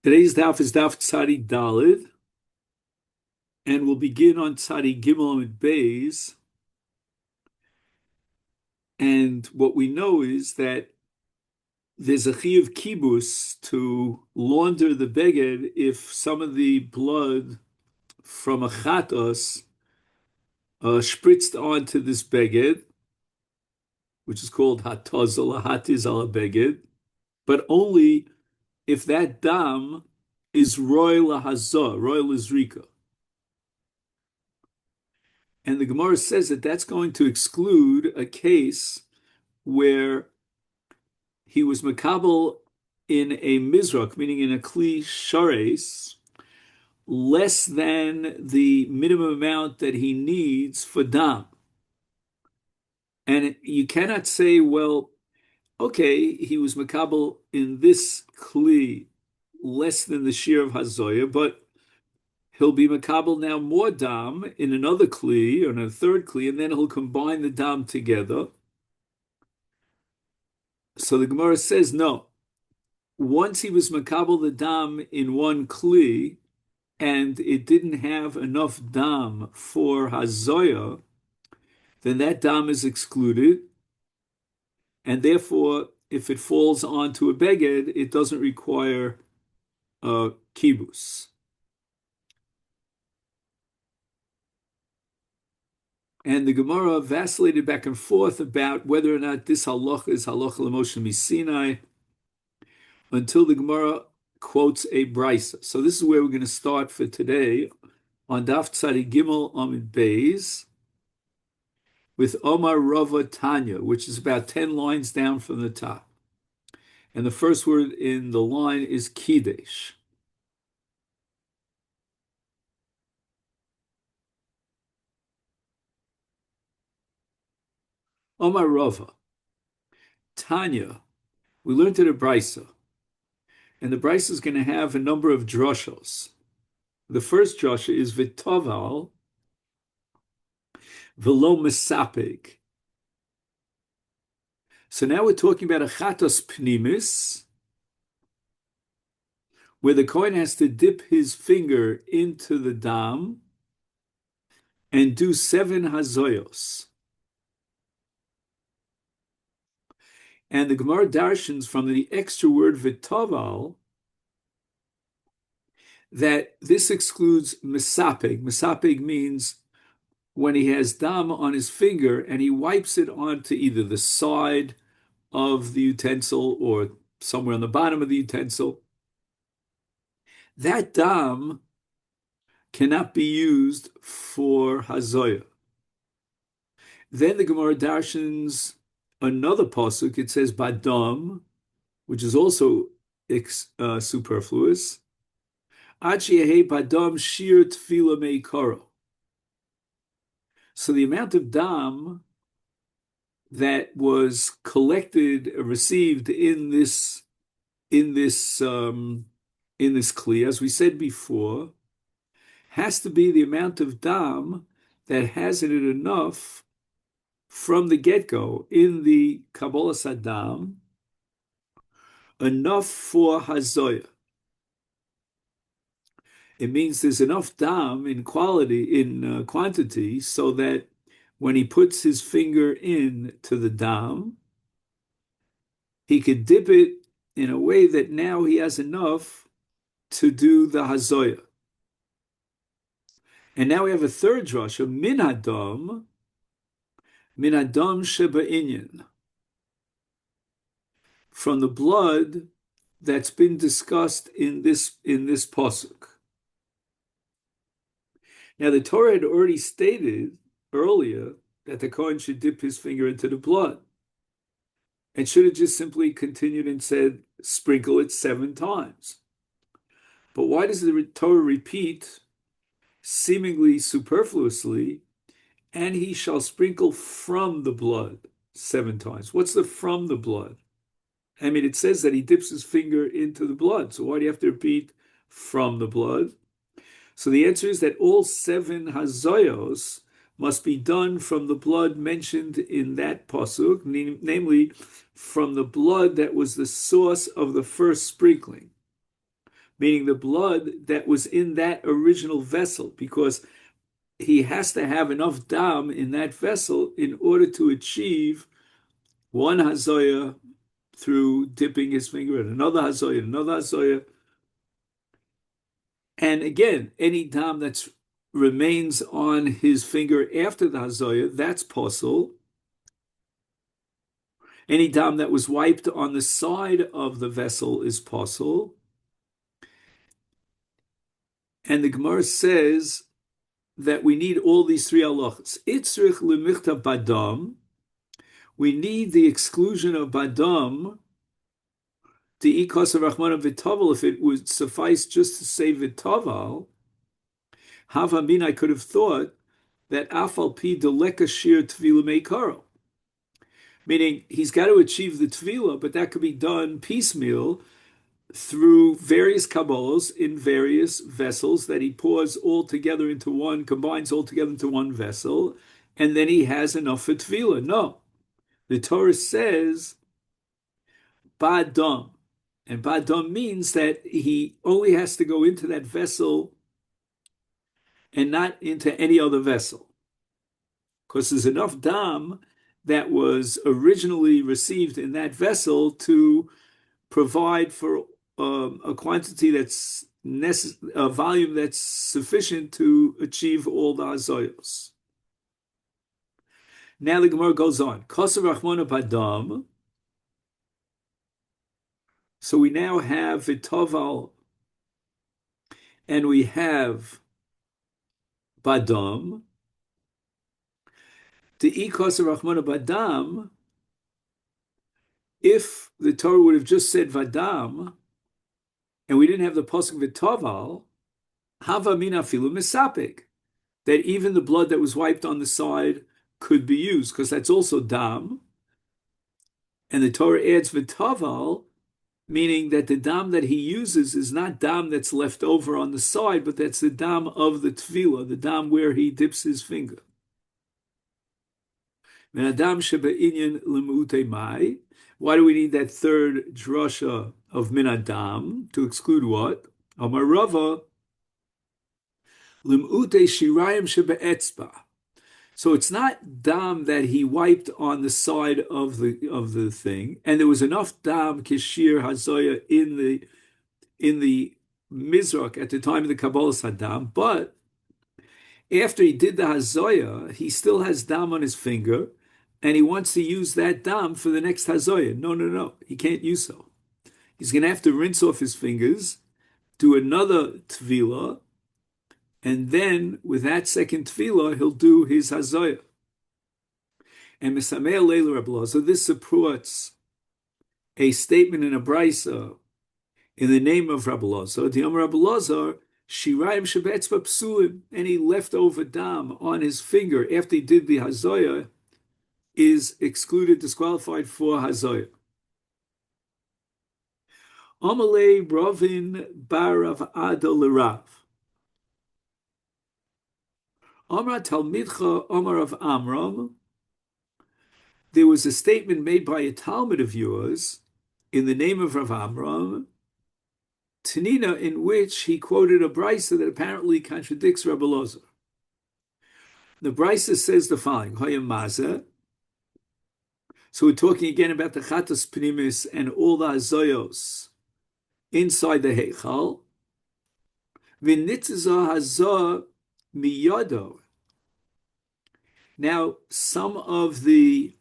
Today's daf is daf Tzadi Dalid, and we'll begin on Tzadi Gimel and Beis. And what we know is that there's a chi of kibus to launder the beged if some of the blood from a chatos spritzed onto this beged, which is called hatazal, hatiz ala beged, but only if that dam is royal lahazah, royal izrika. And the Gemara says that that's going to exclude a case where he was makabel in a mizrak, meaning in a kli shares, less than the minimum amount that he needs for dam. And you cannot say, well, okay, he was makabel in this kli less than the shear of hazoya, but he'll be makabel now more dam in another kli or in a third kli, and then he'll combine the dam together. So the Gemara says, no. Once he was makabel the dam in one kli, and it didn't have enough dam for hazoya, then that dam is excluded, and therefore, if it falls onto a beged, it doesn't require a kibus. And the Gemara vacillated back and forth about whether or not this halacha is halacha l'Moshe Misinai, until the Gemara quotes a brisa. So this is where we're going to start for today on Daf Tzadi Gimel Amid Beis with Omar Rava Tanya, which is about 10 lines down from the top. And the first word in the line is Kidesh. Omar Rava Tanya, we learned in a brisa. And the brisa is going to have a number of droshos. The first drosha is v'toval v'lo mesapeg. So now we're talking about a chatos pnimis, where the kohen has to dip his finger into the dam and do 7 hazoyos. And the Gemara darshans from the extra word v'toval that this excludes mesapeg. Mesapeg means when he has dam on his finger and he wipes it onto either the side of the utensil or somewhere on the bottom of the utensil. That dam cannot be used for hazoya. Then the Gemara darshans another pasuk. It says badam, which is also superfluous. Badam shir tefila meikaro. So the amount of dam that was collected, received in this kli, as we said before, has to be the amount of dam that has in it enough from the get-go in the Kabbalah Sadam, enough for hazoya. It means there's enough dam in quantity, so that when he puts his finger in to the dam, he could dip it in a way that now he has enough to do the hazoya. And now we have a third drasha, min adam sheba inyan, from the blood that's been discussed in this pasuk. Now the Torah had already stated earlier that the Kohen should dip his finger into the blood, and should have just simply continued and said, sprinkle it 7 times. But why does the Torah repeat, seemingly superfluously, and he shall sprinkle from the blood 7 times? What's the from the blood? I mean, it says that he dips his finger into the blood, so why do you have to repeat from the blood? So the answer is that all 7 hazoyos must be done from the blood mentioned in that pasuk, namely from the blood that was the source of the first sprinkling. meaning the blood that was in that original vessel, because he has to have enough dam in that vessel in order to achieve one hazoya through dipping his finger in another hazoya, another hazoya. And again, any dam that remains on his finger after the hazoya, that's possible. Any dam that was wiped on the side of the vessel is possible. And the Gemara says that we need all these three halachas. Itzrich lemichta badam. We need the exclusion of badam, the ikos of Rahman v'tavel. If it would suffice just to say v'tavel, havamin, I could have thought that afal pi deleka shir tvila meikaro. Meaning he's got to achieve the tvila, but that could be done piecemeal through various kabbalos in various vessels that he pours all together into one, combines all together into one vessel, and then he has enough for tvila. No. The Torah says badam, and badam means that he only has to go into that vessel and not into any other vessel, because there's enough dam that was originally received in that vessel to provide for a quantity that's a volume that's sufficient to achieve all the hazoyos. Now the Gemara goes on. Kosav Rachmana Badam. So we now have Vitoval and we have Badam. The Kosav Rachmana Badam, if the Torah would have just said Vadam, and we didn't have the pasuk Vitoval, Hava Mina Filu Misapik, that even the blood that was wiped on the side could be used, because that's also dam. And the Torah adds v'taval, meaning that the dam that he uses is not dam that's left over on the side, but that's the dam of the tefillah, the dam where he dips his finger. Why do we need that third drasha of min adam to exclude what? Amar Rava, limute shirayim shebe'etzba. So it's not dam that he wiped on the side of the thing, and there was enough dam kishir hazoya in the mizrak at the time of the Kabbalas hadam, but after he did the hazoya, he still has dam on his finger, and he wants to use that dam for the next hazoya. No, he can't use so. He's going to have to rinse off his fingers, do another tvila, and then with that second tefillah, he'll do his hazoyah. And Mesameh Leila Rabbi Elazar, this supports a statement in a brisa in the name of Rabbi Elazar. The Amar Rabbi Elazar, Shirayim Shebetzba Psulim, any leftover dam on his finger after he did the hazoyah is excluded, disqualified for hazoyah. Amalei Bravin Barav Adol Rav. Amra Talmidcha Amar of Amram. There was a statement made by a Talmud of yours in the name of Rav Amram, Tanina, in which he quoted a brisa that apparently contradicts Rabbi Elazar. The brisa says the following: Hayam Maza. So we're talking again about the Chatas Pnimis and all the hazoyos inside the Heichal. V'nitzah hazah miyado. Now, some of the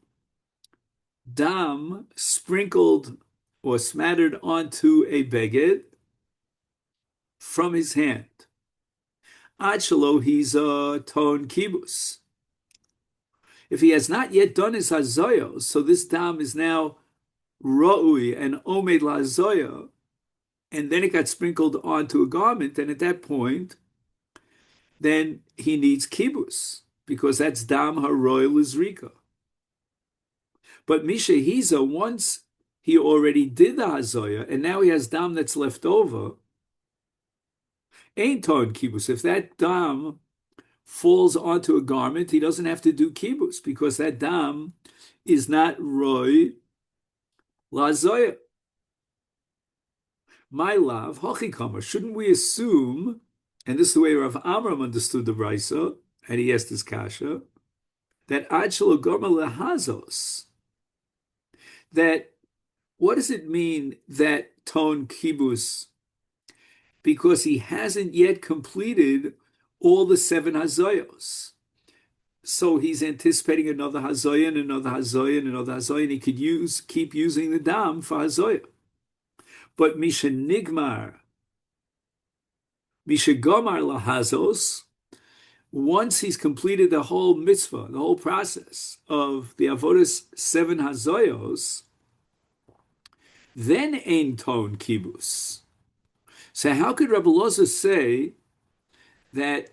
dam sprinkled or smattered onto a beged from his hand. Ad shelo he's a ton kibus. If he has not yet done his hazoyos, so this dam is now ra'ui and omed lazoya, and then it got sprinkled onto a garment, and at that point, then he needs kibus, because that's dam haroy lizrika. But Misha Hiza, once he already did the hazoya, and now he has dam that's left over, ain't ton kibus. If that dam falls onto a garment, he doesn't have to do kibus, because that dam is not roy lazoya. My love, hochikama. Shouldn't we assume, and this is the way Rav Amram understood the Brisa, and he asked his kasha, that ad shelo goma lehazos, that what does it mean that tone kibus? Because he hasn't yet completed all the seven hazoyos. So he's anticipating another hazoya and another hazoya and another hazoya, and he could keep using the dam for hazoya. But misha nigmar, misha gomar lahazos, once he's completed the whole mitzvah, the whole process of the avodas seven hazoyos, then ein ton kibus. So how could Rebbe Loza say that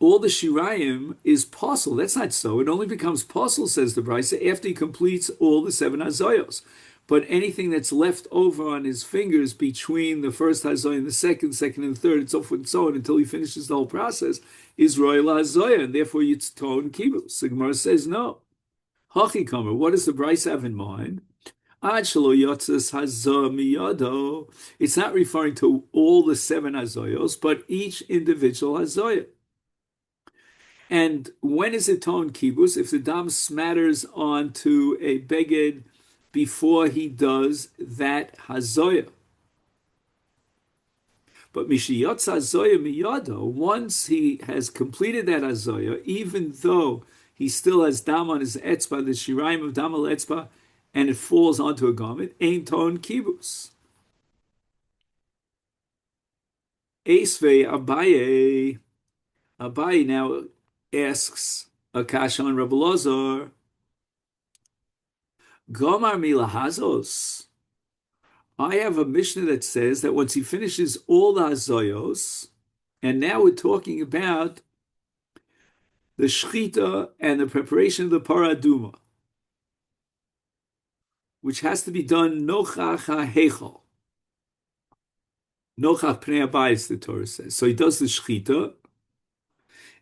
all the shirayim is possible? That's not so. It only becomes possible, says the Brisa, after he completes all the seven hazoyos. But anything that's left over on his fingers between the first hazoy and the second and the third, and so forth and so on, until he finishes the whole process, is royal hazoya, and therefore it's ton kibus. The Gemara says no. Hachikamer, what does the Brisa have in mind? It's not referring to all the seven hazoyos, but each individual hazoya. And when is it ton kibus? If the dam smatters onto a beged before he does that hazoya. But mishiyotz hazoya miyado, once he has completed that hazoya, even though he still has dam on his etzba, the shiraim of dam al etzba, and it falls onto a garment, ein ton kibus. Esvei Abaye. Abaye now asks Akash on Rabbi Lazar, Gomar milahazos. I have a Mishnah that says that once he finishes all the hazoyos, and now we're talking about the shchita and the preparation of the paraduma, which has to be done nochach ha'hechol. Nochach pnei habayis, the Torah says. So he does the shchita,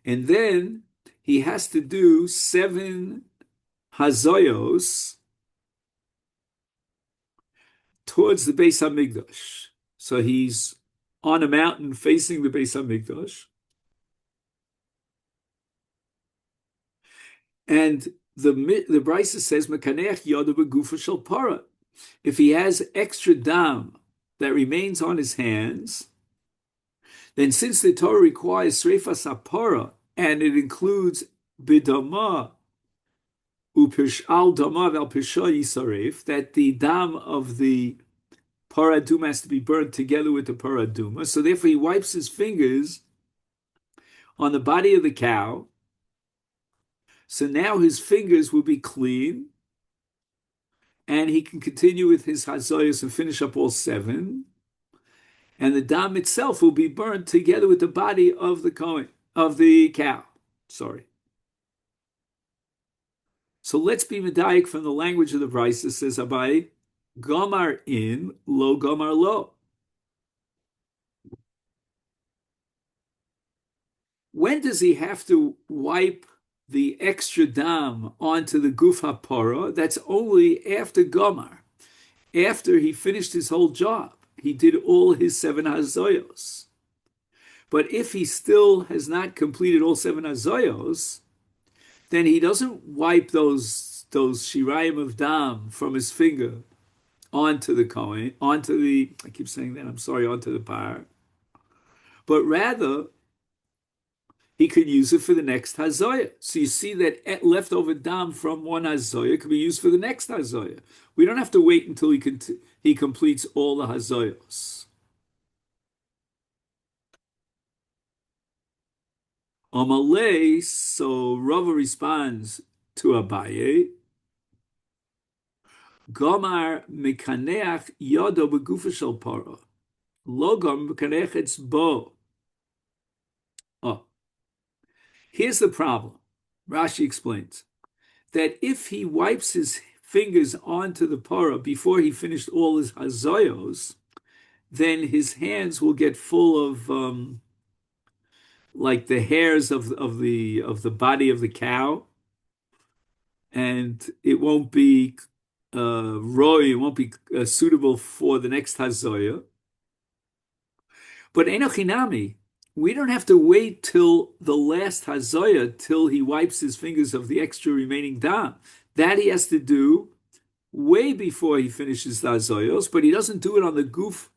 and then he has to do 7 hazoyos towards the Beis Hamikdash. So he's on a mountain facing the Beis Hamikdash, and the Brisa says Mekaneach Yoda Begufa Shel Para. If he has extra dam that remains on his hands, then since the Torah requires Sreifas HaPara, and it includes Bidama Upishal Dama Val Pisha Yisaref, that the dam of the paraduma has to be burned together with the paraduma. So therefore he wipes his fingers on the body of the cow. So now his fingers will be clean, and he can continue with his hazoyos and finish up all 7. And the dam itself will be burned together with the body of the cow. Sorry. So let's be medayik from the language of the Brisa. Says Abai, Gomar in, lo Gomar lo. When does he have to wipe the extra dam onto the guf hapara? That's only after Gomar, after he finished his whole job. He did all his 7 hazoyos. But if he still has not completed all 7 hazoyos, then he doesn't wipe those shirayim of dam from his finger onto the kohen, onto the par, but rather he could use it for the next hazoya. So you see that leftover dam from one hazoya could be used for the next hazoya. We don't have to wait until he completes all the hazoyos. Amalei, so Rava responds to Abaye, Gomar mekaneach yodo begufa shel para, lo gom mekaneach etzbo. Oh, here's the problem. Rashi explains that if he wipes his fingers onto the para before he finished all his hazoyos, then his hands will get full of like the hairs of the body of the cow, and it won't be roy, it won't be suitable for the next hazoya. But Enochinami, we don't have to wait till the last Hazoya till he wipes his fingers of the extra remaining dam. That he has to do way before he finishes the Hazoyos, but he doesn't do it on the goof,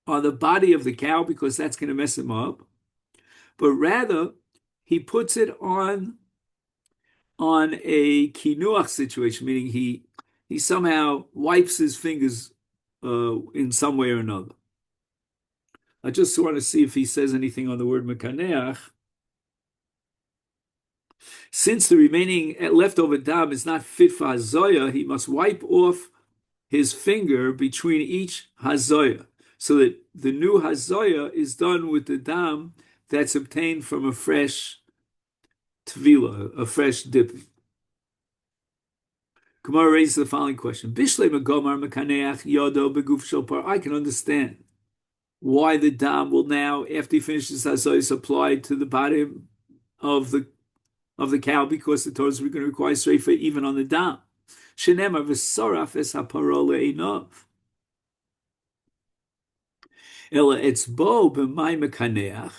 on the body of the cow, because that's going to mess him up. But rather, he puts it on a kinuach situation, meaning he somehow wipes his fingers in some way or another. I just want to see if he says anything on the word mekaneach. Since the remaining leftover dam is not fit for hazoya, he must wipe off his finger between each hazoya, so that the new hazoya is done with the dam that's obtained from a fresh tvila, a fresh dipping. Gemara raises the following question: Bishlei megomar mekaneach yodo beguf shel par. I can understand why the dam will now, after he finishes hazoyas, apply to the bottom of the cow, because the Torah is going to require streifa even on the dam. Shenemar v'soraf es haparo le'einov. Ela etzbo b'may mekaneach.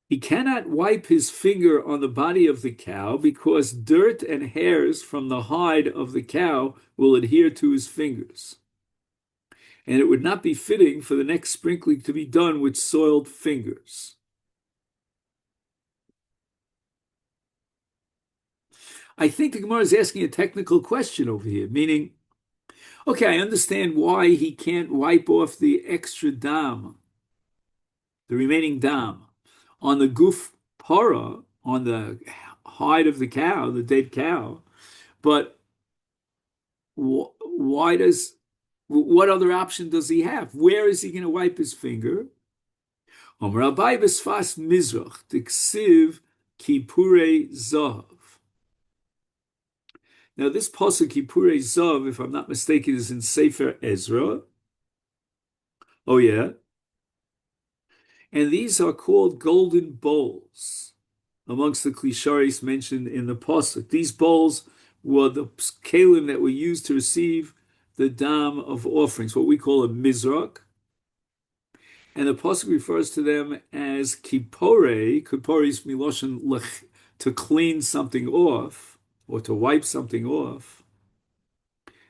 He cannot wipe his finger on the body of the cow because dirt and hairs from the hide of the cow will adhere to his fingers. And it would not be fitting for the next sprinkling to be done with soiled fingers. I think the Gemara is asking a technical question over here, meaning, okay, I understand why he can't wipe off the extra dam, the remaining dam, on the guf para, on the hide of the cow, the dead cow, but why does, what other option does he have? Where is he going to wipe his finger? Rabbi Besfas Mizrach, Diksiv Kipure Zav. Now, this pasuk Kipure Zav, if I'm not mistaken, is in Sefer Ezra. Oh, yeah. And these are called golden bowls amongst the klisharis mentioned in the pasuk. These bowls were the kalim that were used to receive the dam of offerings, what we call a mizrak. And the pasuk refers to them as kipore. Kipore is miloshen to clean something off or to wipe something off.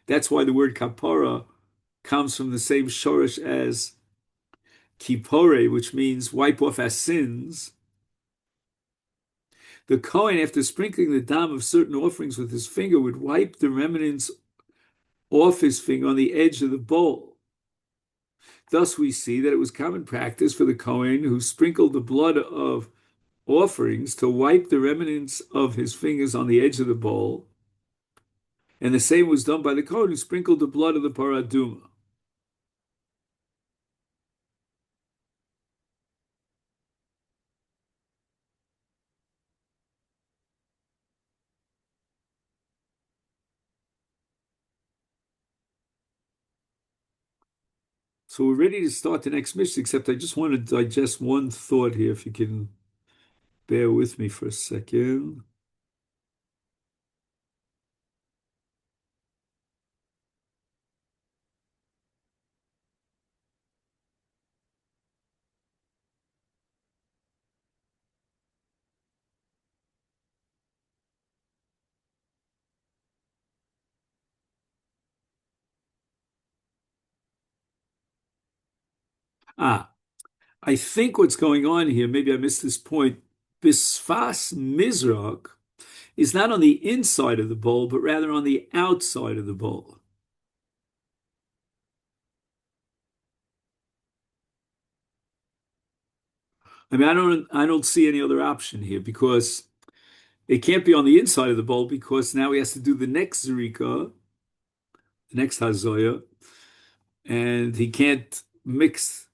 That's why the word kapara comes from the same shorish as kipore, which means wipe off our sins. The Kohen, after sprinkling the dam of certain offerings with his finger, would wipe the remnants off his finger on the edge of the bowl. Thus, we see that it was common practice for the Kohen who sprinkled the blood of offerings to wipe the remnants of his fingers on the edge of the bowl. And the same was done by the Kohen who sprinkled the blood of the paraduma. So we're ready to start the next mission, except I just want to digest one thought here, if you can bear with me for a second. I think what's going on here, maybe I missed this point, Bisfas Mizrak is not on the inside of the bowl, but rather on the outside of the bowl. I mean, I don't see any other option here, because it can't be on the inside of the bowl, because now he has to do the next zrika, the next hazoya, and he can't mix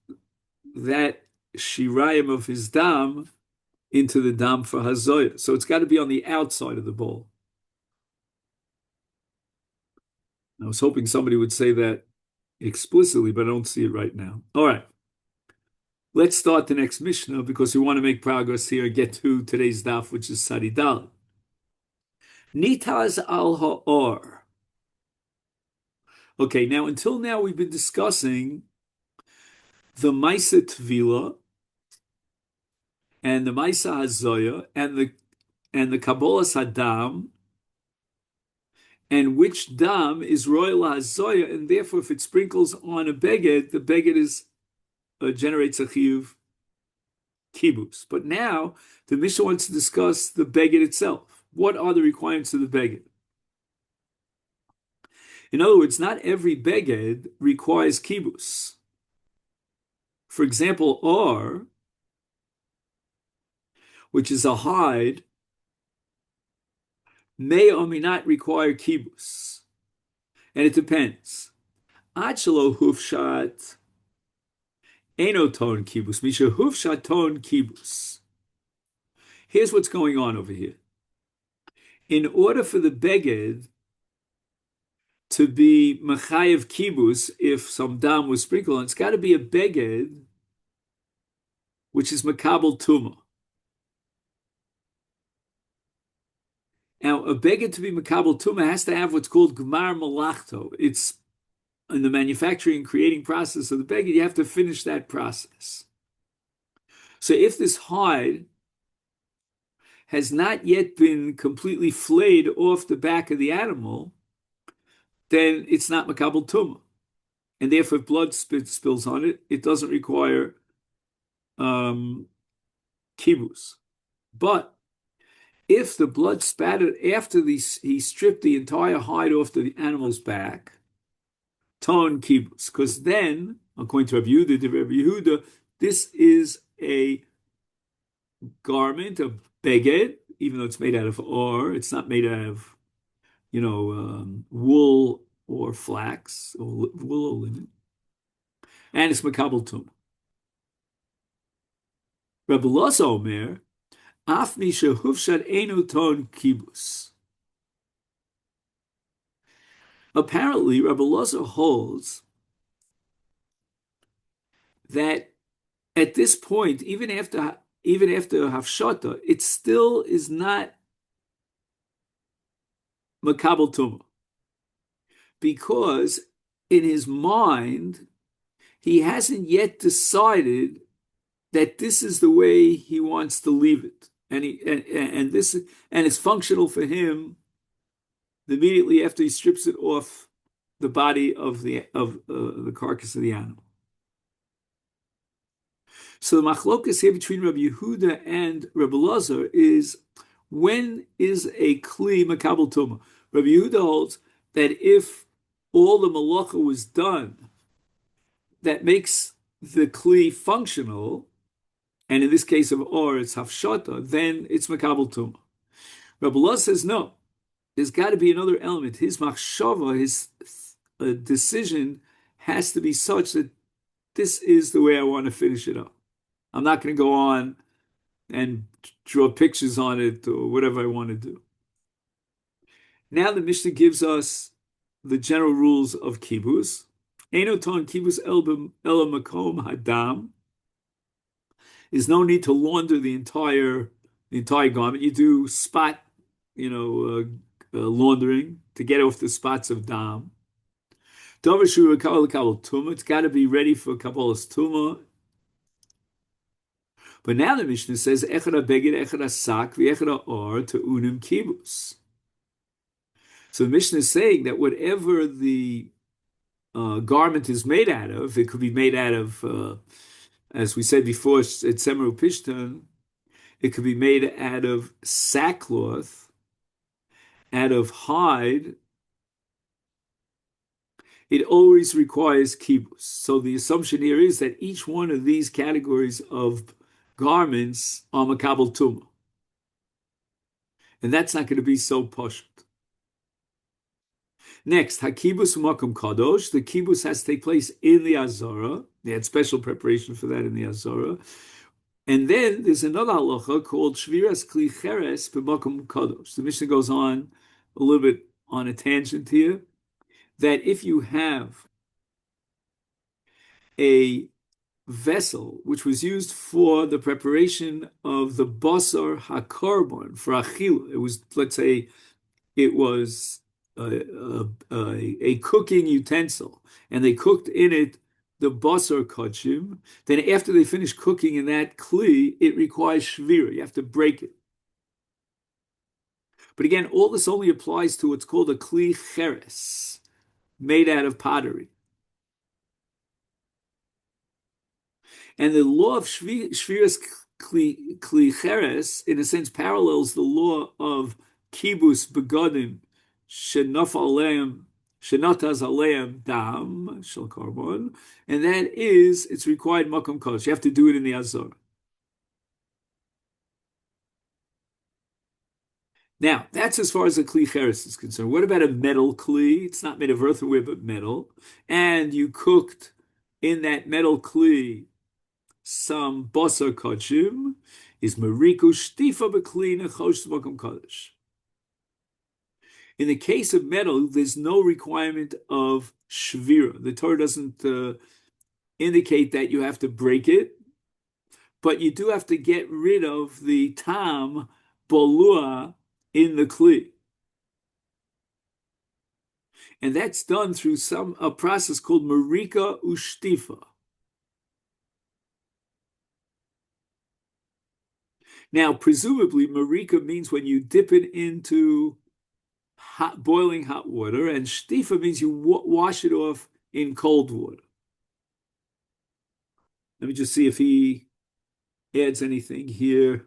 that shirayim of his dam into the dam for hazoya. So it's got to be on the outside of the bowl. I was hoping somebody would say that explicitly, but I don't see it right now. All right. Let's start the next Mishnah because we want to make progress here and get to today's daf, which is Sadi Dal. Nitaz al ha'or. Okay, now until now we've been discussing the Maisa Tvila and the Maisa Hazoya and the Kabbalah Sadam, and which dam is royal hazoya, and therefore if it sprinkles on a beged, the beged is generates a chiyuv kibus. But now the Mishnah wants to discuss the beged itself. What are the requirements of the beged? In other words, not every beged requires kibus. For example, or, which is a hide, may or may not require kibus. And it depends. Achelo hufshat enoton kibus, misha hufshaton kibus. Here's what's going on over here. In order for the beged to be mechayev kibus, if some dam was sprinkled on, it's got to be a beged which is makabel tuma. Now, a beged to be makabel tuma has to have what's called gmar malachto. It's in the manufacturing and creating process of the beged, you have to finish that process. So if this hide has not yet been completely flayed off the back of the animal, then it's not makabel tuma. And therefore, if blood spills on it, it doesn't require kibus. But if the blood spattered after he stripped the entire hide off the animal's back, ton kibus, because then, according to Rabbi Yehuda, this is a garment, a beged, even though it's made out of or, it's not made out of, wool or flax, or wool or linen, and it's makabel tum. Rabbi Loza Omer, af misha hufshad enu ton kibus. Apparently, Rabbi Loza holds that at this point, even after hafshata, it still is not makabel tumah, because in his mind he hasn't yet decided that this is the way he wants to leave it, and it's functional for him immediately after he strips it off the body of the carcass of the animal. So the machlokas here between Rabbi Yehuda and Rabbi Lazar is, when is a kli makabel tuma? Rabbi Yehuda holds that if all the malacha was done that makes the kli functional, and in this case of or it's hafshata, then it's makabel tuma. Rabbi Lazar says no. There's got to be another element. His machshava, his decision has to be such that this is the way I want to finish it up. I'm not going to go on and draw pictures on it or whatever I want to do. Now the Mishnah gives us the general rules of kibus. Enoton kibus ela makom hadam. There's no need to launder the entire garment. You do spot, laundering to get off the spots of dam. It's got to be ready for kabbalas tuma. But now the Mishnah says echad beged, echad sak, v'echad or to unim kibus. So the Mishnah is saying that whatever the garment is made out of, it could be made out of, as we said before, at Semeru Pishtan, it could be made out of sackcloth, out of hide. It always requires kibus. So the assumption here is that each one of these categories of garments are makabel tumah. And that's not going to be so poshut. Next, hakibus makom kadosh. The kibus has to take place in the azara. They had special preparation for that in the azara. And then there's another halacha called shviras kli cheres b'makom kadosh. The Mishnah goes on a little bit on a tangent here, that if you have a vessel which was used for the preparation of the basar hakarbon for achila. It was, let's say, it was a cooking utensil, and they cooked in it the basar kachim. Then, after they finished cooking in that kli, it requires shvira. You have to break it. But again, all this only applies to what's called a kli cheres, made out of pottery. And the law of shviras kli cheres, in a sense, parallels the law of kibus begodim shenaf aleim shenataz aleim dam shel karbon, and that is it's required makom kodesh. You have to do it in the azor. Now, that's as far as a kli cheres is concerned. What about a metal kli? It's not made of earthenware, but metal. And you cooked in that metal kli some basar kachim, is mariku shtifa b'kli nechosh makom kodesh. In the case of metal, there's no requirement of shvira. The Torah doesn't indicate that you have to break it, but you do have to get rid of the tam bolua in the kli. And that's done through a process called marika ushtifa. Now, presumably, marika means when you dip it into boiling hot water, and shtifa means you wash it off in cold water. Let me just see if he adds anything here.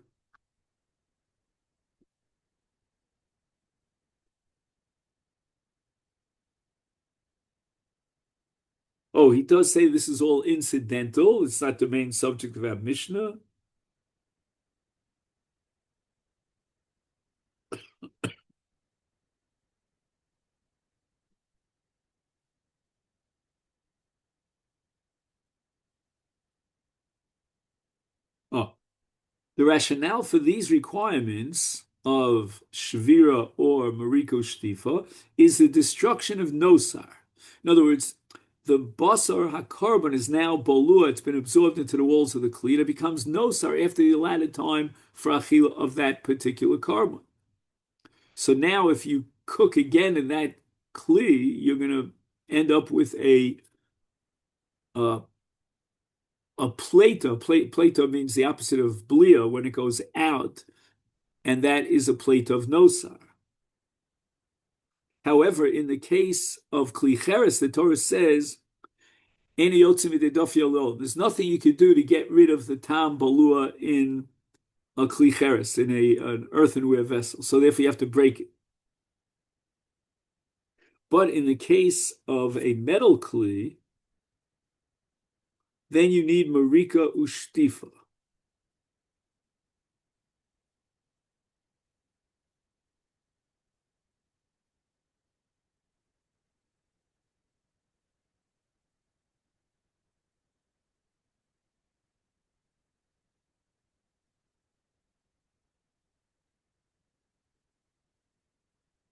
Oh, he does say this is all incidental. It's not the main subject of our Mishnah. Oh, the rationale for these requirements of Shvira or Mariko Shtifa is the destruction of Nosar. In other words, the Basar HaKarban is now Bolua, it's been absorbed into the walls of the Kli, it becomes Nosar after the allotted time for Achila of that particular carbon. So now if you cook again in that Kli, you're going to end up with a plata. Plata means the opposite of blia when it goes out, and that is a plata of nosar. However, in the case of kli cheres, the Torah says, there's nothing you could do to get rid of the tam balua in a kli cheres, in an earthenware vessel. So therefore you have to break it. But in the case of a metal kli, then you need marika ushtifa.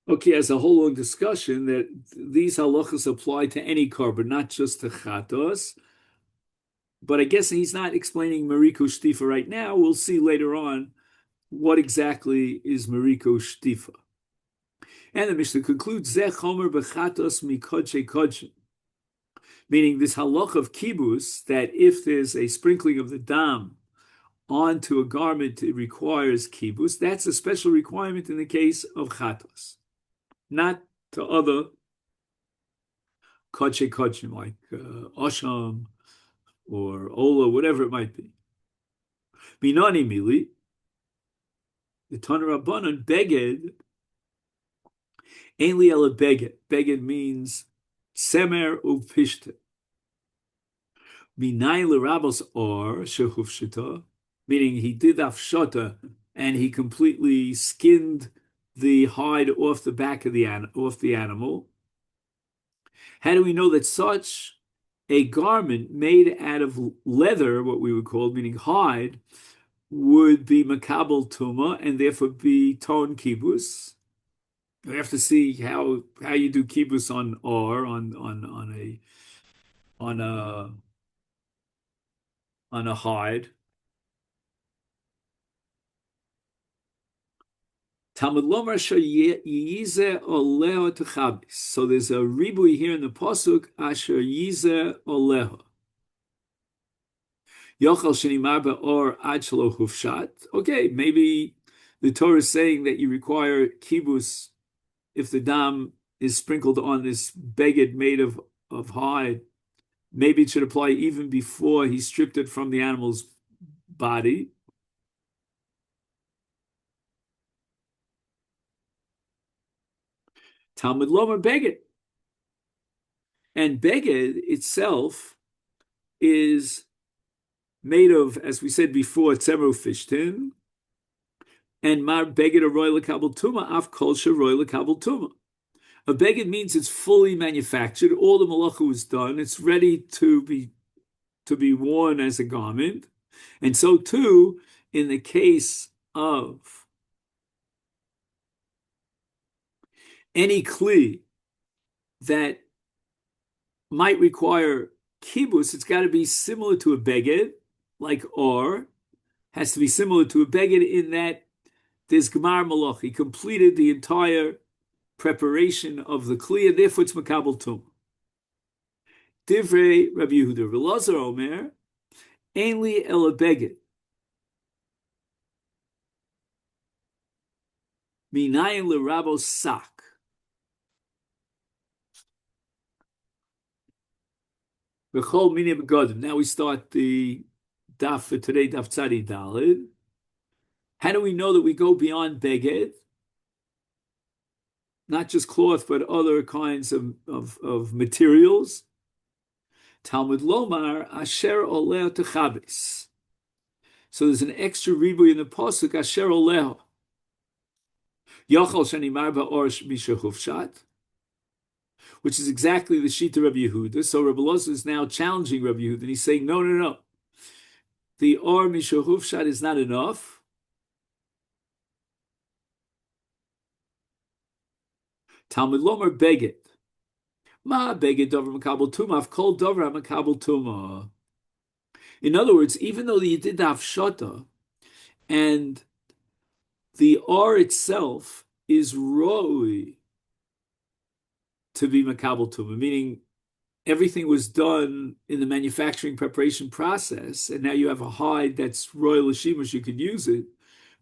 Okay, as a whole long discussion that these halachas apply to any carbon, not just to chatos. But I guess he's not explaining Mariko Shtifa right now. We'll see later on what exactly is Mariko Shtifa. And the Mishnah concludes, Zeh chomer b'chatos mikodshei kodshim, meaning this halach of kibus, that if there's a sprinkling of the dam onto a garment, it requires kibus. That's a special requirement in the case of chatos, not to other kodshei kodshim like osham or ola, whatever it might be. Minani mili, the Tanur Rabbanan beged, ein li ela beged. Beged means semer uvpishte. Minay l'rabos or shehufshita, meaning he did afshata and he completely skinned the hide off the back of the animal. How do we know that such a garment made out of leather, what we would call, meaning hide, would be makabel tuma and therefore be ton kibus? We have to see how you do kibus on a on a hide. Talmud Lomar Yize Oleho Techabis. So there's a ribui here in the pasuk Asher Yize Oleho. Yochel Shenimar Be'or Ad Shelo Hufshat. Okay, maybe the Torah is saying that you require kibus if the dam is sprinkled on this beged made of hide. Maybe it should apply even before he stripped it from the animal's body. Talmud Lomar Beged. And Beged itself is made of, as we said before, tzeru fishtin, and mar beged a roy lekabel tuma, af kol roy lekabel tuma. A beged means it's fully manufactured, all the malacha was done, it's ready to be worn as a garment, and so too in the case of any kli that might require kibus, it's got to be similar to a beged, like or has to be similar to a beged in that there's gemar malach. He completed the entire preparation of the kli, and therefore it's makabel tum. Divrei Rabbi Yehuda Velazar Omer, ainli el beged. Minayin lerabo sak. Now we start the daf for today, daf tzadi dalid. How do we know that we go beyond beged? Not just cloth, but other kinds of materials. Talmud Lomar Asher Oleh Techabis. So there's an extra ribu in the pasuk Asher Oleh. Yochel Shenimar Ba'or Misha Hufshat, which is exactly the Shita Rabbi Yehuda. So Rabbi Loza is now challenging Rabbi Yehuda, and he's saying, no. The Or Misha Hufshat is not enough. Talmud Lomar Beged. Ma Beged Dover Makabel Tuma. I've called Dover Makabel Tuma. In other words, even though you did the Hafshata, and the Or itself is roi to be Makabel Tuma, meaning everything was done in the manufacturing preparation process, and now you have a hide that's royal Lashimush, you could use it,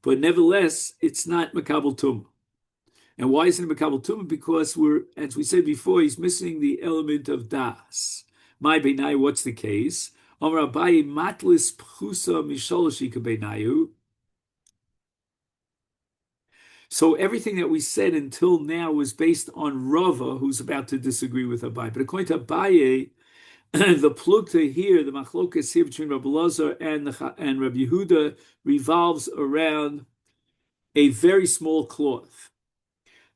but nevertheless, it's not Makabel Tumah. And why isn't it Makabel Tumah? Because as we said before, he's missing the element of Das. My Beinai, what's the case? Amar Abaye matlis pchusa misholoshi kabeinayu. So everything that we said until now was based on Rava, who's about to disagree with Abaye. But according to Abaye, the plukta here, the machlokas here between Rabbi Lazar and Rabbi Yehuda revolves around a very small cloth.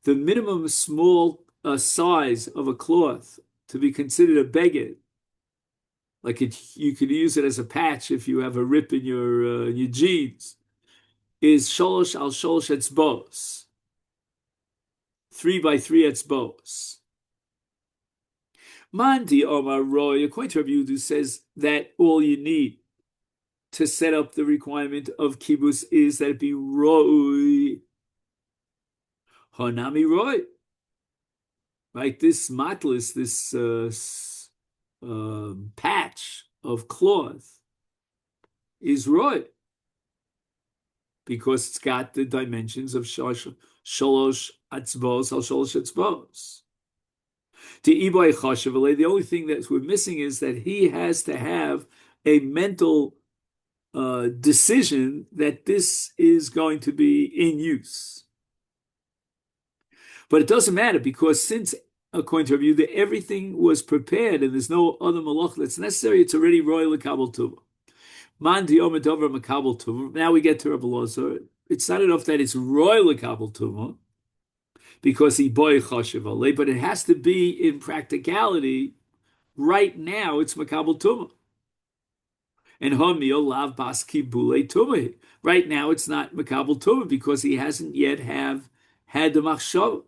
The minimum small size of a cloth to be considered a beged, like you could use it as a patch if you have a rip in your jeans, is sholosh al sholosh etzbos, 3 by 3 etzbos. Mandi Omar Roy, according to Rabbi Yehuda, says that all you need to set up the requirement of kibbutz is that it be Roy. Hanami Roy. Right, this matlis, this patch of cloth is Roy, because it's got the dimensions of sholosh atzbos al sholosh atzbos. The only thing that we're missing is that he has to have a mental decision that this is going to be in use. But it doesn't matter, because since, according to Rabbi Yehuda, everything was prepared and there's no other malach that's necessary, it's already royal kabel tuva. Man diyom edover makabel tuva. Now we get to Rabbi Lazar. It's not enough that it's royal kabel tuva, because he boy chashiv alei, but it has to be in practicality. Right now, it's makabel tumah, and homil lav bas kibule tumah. Right now, it's not makabel tumah because he hasn't yet had the machshava.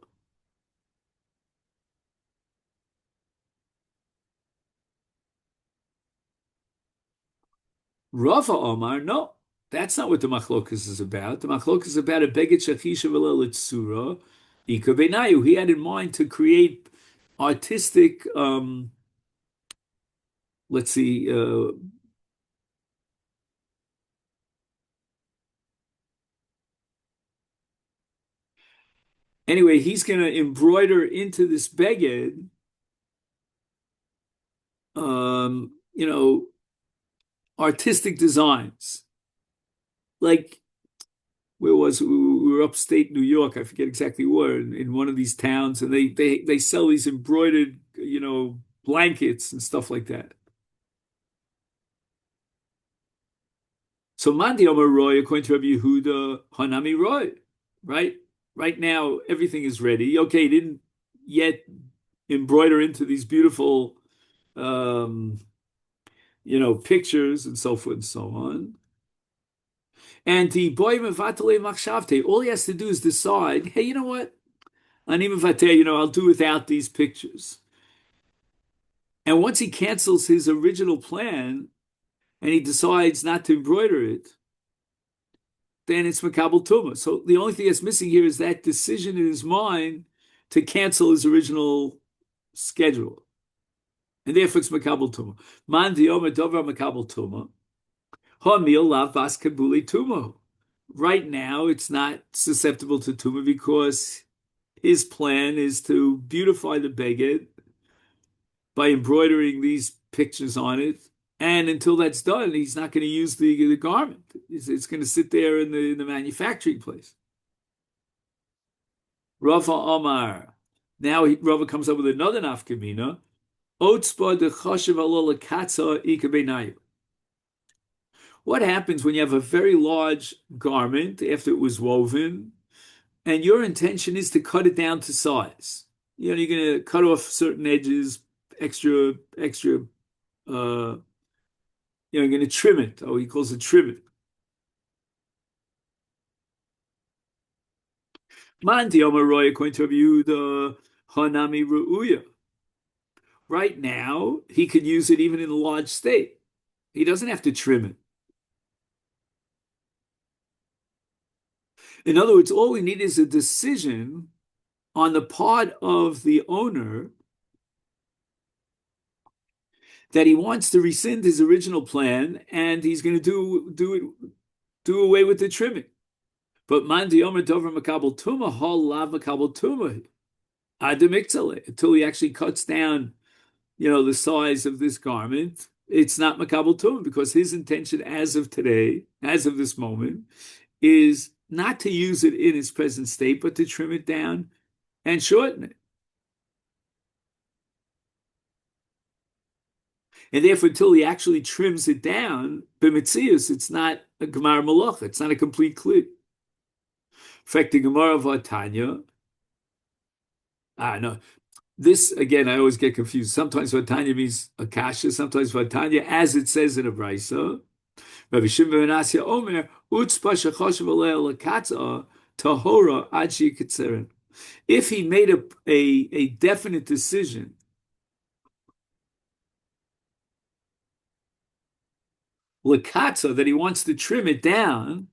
Rava Omar, no, that's not what the machlokas is about. The machlokas is about a beged shachisha v'lelitzura ika benayu. He had in mind to create artistic, let's see, anyway, he's going to embroider into this beged, you know, artistic designs. Like, where was we were upstate New York? I forget exactly where, in one of these towns, and they sell these embroidered, blankets and stuff like that. So Mandi Omer Roy, according to Rabbi Yehuda, Hanami Roy, right? Right now, everything is ready. Okay, he didn't yet embroider into these beautiful, um, pictures and so forth and so on. And the boy mevatale machshavte, all he has to do is decide, hey, you know what? Ani mevater, I'll do without these pictures. And once he cancels his original plan and he decides not to embroider it, then it's makabel tuma. So the only thing that's missing here is that decision in his mind to cancel his original schedule, and therefore it's makabel tuma. Man dioma dover makabel tuma. Hamil lav bas kabuli tuma. Right now, it's not susceptible to tuma because his plan is to beautify the beged by embroidering these pictures on it. And until that's done, he's not going to use the garment. It's going to sit there in the manufacturing place. Rafa Omar. Now Rava comes up with another nafkamina. Otzba de chashiv alola katza ikabenayu. What happens when you have a very large garment after it was woven, and your intention is to cut it down to size? You're going to cut off certain edges, extra. You're going to trim it. Oh, he calls it trim it. Manti Omaroy, according to Yehuda, Hanami Ru'uya. Right now, he could use it even in a large state. He doesn't have to trim it. In other words, all we need is a decision on the part of the owner that he wants to rescind his original plan and he's going to do away with the trimming. But man diyomer dover makabel tuma hol lav makabel tuma ademiktale, until he actually cuts down, the size of this garment. It's not makabel tuma because his intention, as of today, as of this moment, is not to use it in its present state, but to trim it down and shorten it. And therefore, until he actually trims it down, b'mitzius, it's not a gemar malacha. It's not a complete kli. In fact, the Gemara of Vatanya, no, this again, I always get confused. Sometimes Vatanya means akasha, sometimes Vatanya, as it says in a brisa. Rabbi Shimon ben Asya Omer, utzpa shechoshev alei lakatza tahora ad sheyikitzeren. If he made a definite decision lakatza, that he wants to trim it down,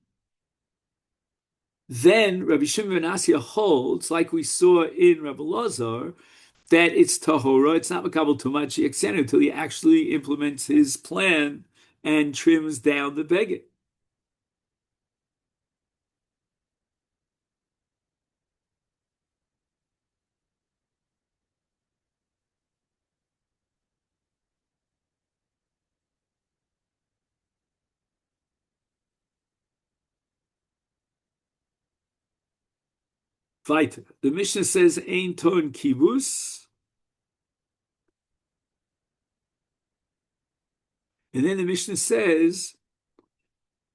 then Rabbi Shimon ben Asya holds, like we saw in Rabbi Lazar, that it's tahora, it's not makabel tumachi extended until he actually implements his plan and trims down the beged. Weiter. The Mishnah says, Ein ton kibus. And then the Mishnah says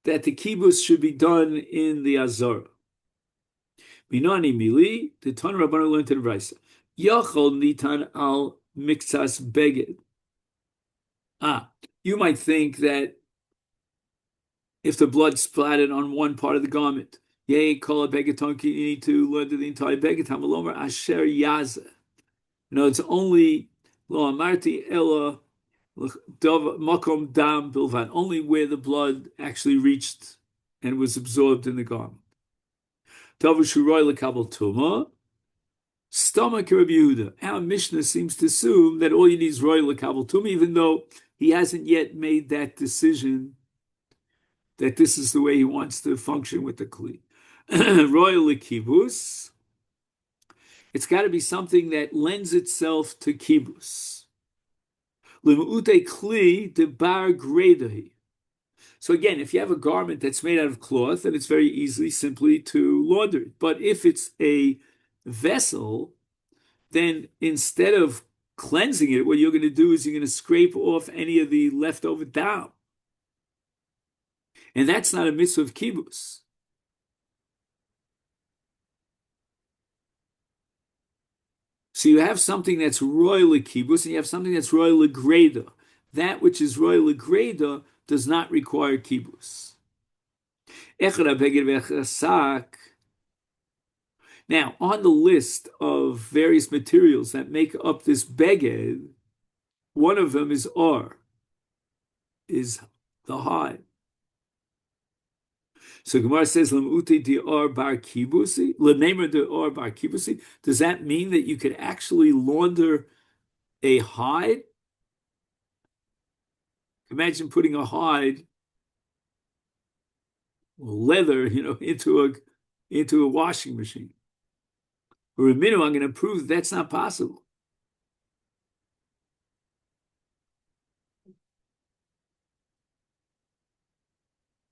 that the kibus should be done in the Azara. Minani mili, the Tan Rabbanu learned in the Brisa. Yachol nitan al miktsas beged. You might think that if the blood splattered on one part of the garment, yea, call a begetonki, you need to learn the entire beged. Hamalomer asher yaza. It's only lo amarti ella Makom dam bilvan, only where the blood actually reached and was absorbed in the garment. Davar shuroy lekabel tuma. Stomach Rabbi Yehuda. Our Mishnah seems to assume that all you need is royal lekabel tuma, even though he hasn't yet made that decision that this is the way he wants to function with the kli. Royal lekibus. It's got to be something that lends itself to kibus. Limute kli de bar gredai. So again, if you have a garment that's made out of cloth, then it's very easy simply to launder it. But if it's a vessel, then instead of cleansing it, what you're going to do is you're going to scrape off any of the leftover down. And that's not a mitzvah of kibbutz. So you have something that's royal kibbutz, and you have something that's royal greda. That which is royal greda does not require kibbutz. Now, on the list of various materials that make up this beged, one of them is or, is the hide. So Gemara says, "Lemute di or bar kibusi, lenemer di or bar kibusi." Does that mean that you could actually launder a hide? Imagine putting a hide, leather, into a washing machine. For a minute, I'm going to prove that's not possible.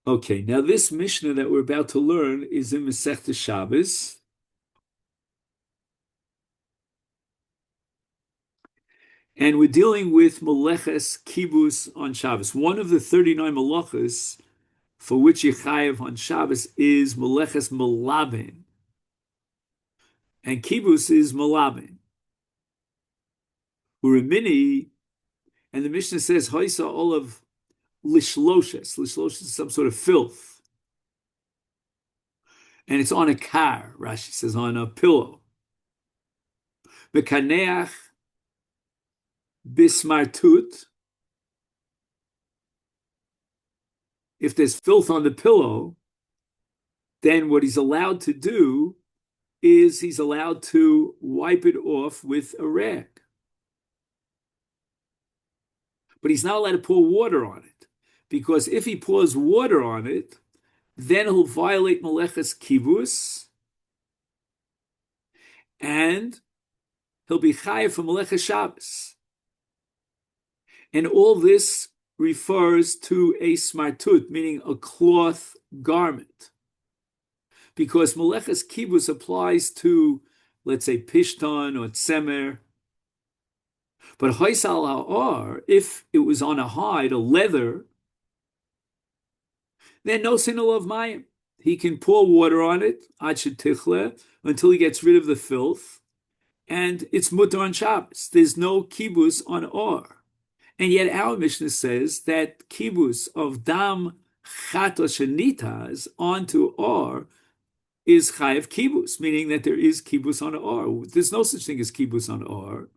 Okay, now this Mishnah that we're about to learn is in Maseches Shabbos. And we're dealing with Meleches Kibus on Shabbos. One of the 39 Melachos for which you chayav on Shabbos is Meleches Melaben. And Kibus is Melaben. Urimini, and the Mishnah says, Hoisa olav lishloshes. Lishloshes is some sort of filth. And it's on a car, Rashi says, on a pillow. Bekaneach bismartut. If there's filth on the pillow, then what he's allowed to do is he's allowed to wipe it off with a rag. But he's not allowed to pour water on it, because if he pours water on it, then he'll violate Meleches Kibus, and he'll be chayav for Meleches Shabbos. And all this refers to a smartut, meaning a cloth garment, because Meleches Kibus applies to, let's say, pishton or tzemer. But Hoysal ha'or, if it was on a hide, a leather, then no sin of mayim. He can pour water on it, ad shetichle, until he gets rid of the filth, and it's mutar on Shabbos. There's no kibus on or. And yet our Mishnah says that kibus of dam chatos shenitas onto or is chayav kibus, meaning that there is kibus on or. There's no such thing as kibus on or.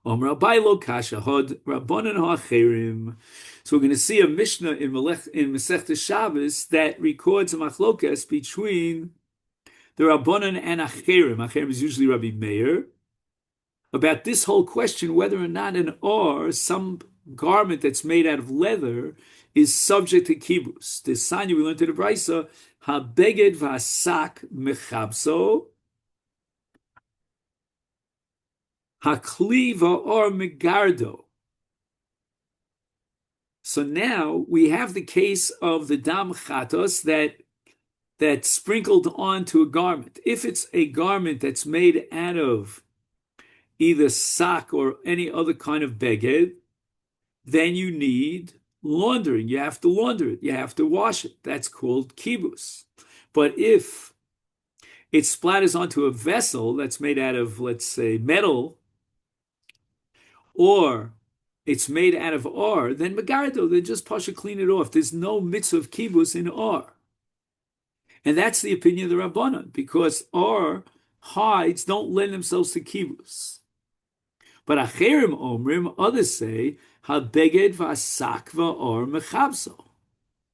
So we're going to see a Mishnah in Masechta Shabbos that records a machlokas between the Rabbanan and Acherim. Acherim is usually Rabbi Meir, about this whole question whether or not an or, some garment that's made out of leather, is subject to kibus. The Sanya we learned in the Brisa, habeged v'asak mechabso, hakli va'or megardo. So now we have the case of the dam chatos that sprinkled onto a garment. If it's a garment that's made out of either sak or any other kind of beged, then you need laundering. You have to launder it. You have to wash it. That's called kibus. But if it splatters onto a vessel that's made out of, let's say, metal, or it's made out of or, then megardo, then just pasha clean it off. There's no mitzvah of kibus in or. And that's the opinion of the Rabbanan, because or hides don't lend themselves to kibus. But acherim omrim, others say, habeged v'asakva or mechabso.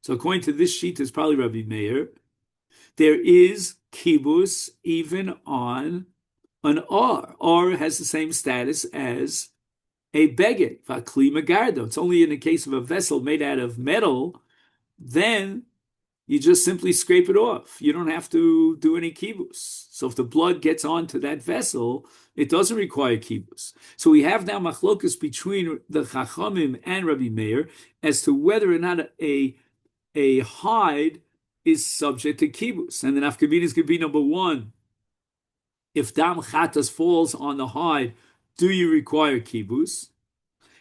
So according to this sheet, is probably Rabbi Meir, there is kibus even on an or. Or has the same status as a beged, v'akli megardo. It's only in the case of a vessel made out of metal, then you just simply scrape it off. You don't have to do any kibus. So if the blood gets onto that vessel, it doesn't require kibus. So we have now machlokus between the Chachamim and Rabbi Meir as to whether or not a hide is subject to kibus. And the nafkaminas could be number one. If dam chatas falls on the hide, do you require kibus?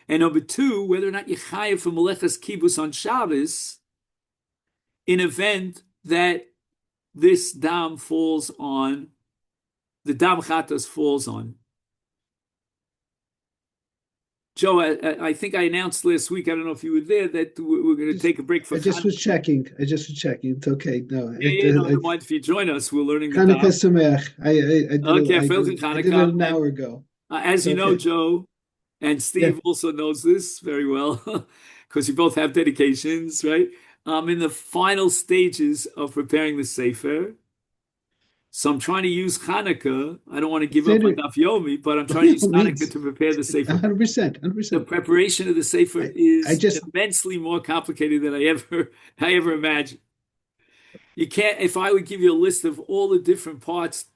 And number two, whether or not you chayav for melechas kibus on Shabbos, in event that this dam falls on, the dam chatas falls on. Joe, I think I announced last week, I don't know if you were there, that we're going to take a break for I just was checking. It's okay. No, I don't mind if you join us. We're learning the Hanukkah dam. Sameach. I did it an hour ago. As you know, Joe, and Steve also knows this very well, because you both have dedications, right? I'm in the final stages of preparing the Sefer. So I'm trying to use Hanukkah. I don't want to give up on Daf Yomi, but I'm trying to use Hanukkah to prepare the Sefer. 100%. The preparation of the Sefer is immensely more complicated than I ever imagined. You can't, if I would give you a list of all the different parts,